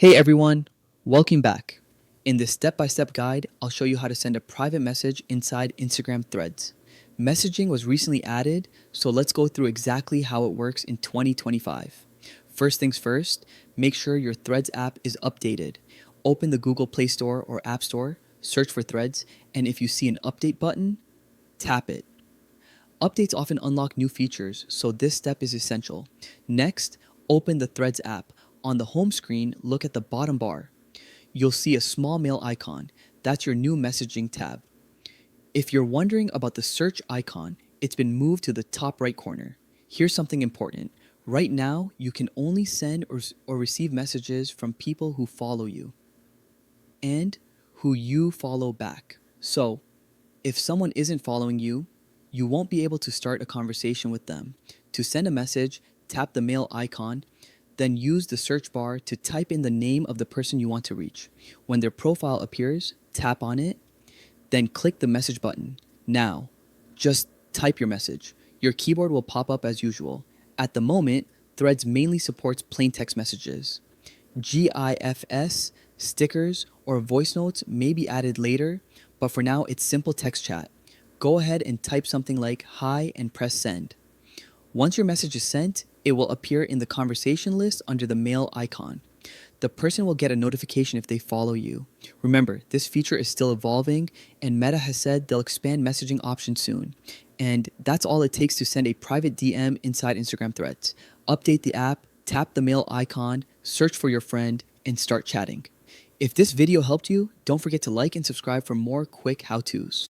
Hey everyone, welcome back. In this step-by-step guide, I'll show you how to send a private message inside Instagram Threads. Messaging was recently added, so let's go through exactly how it works in 2025. First things first, make sure your Threads app is updated. Open the Google Play Store or App Store, search for Threads, and if you see an update button, tap it. Updates often unlock new features, so this step is essential. Next, open the Threads app. On the home screen, look at the bottom bar. You'll see a small mail icon. That's your new messaging tab. If you're wondering about the search icon, it's been moved to the top right corner. Here's something important. Right now, you can only send or receive messages from people who follow you and who you follow back. So, if someone isn't following you, you won't be able to start a conversation with them. To send a message, tap the mail icon, then use the search bar to type in the name of the person you want to reach. When their profile appears, tap on it, then click the message button. Now, just type your message. Your keyboard will pop up as usual. At the moment, Threads mainly supports plain text messages. GIFs, stickers, or voice notes may be added later, but for now it's simple text chat. Go ahead and type something like hi and press send. Once your message is sent, it will appear in the conversation list under the mail icon. The person will get a notification if they follow you. Remember, this feature is still evolving, and Meta has said they'll expand messaging options soon. And that's all it takes to send a private DM inside Instagram Threads. Update the app, tap the mail icon, search for your friend, and start chatting. If this video helped you, don't forget to like and subscribe for more quick how-tos.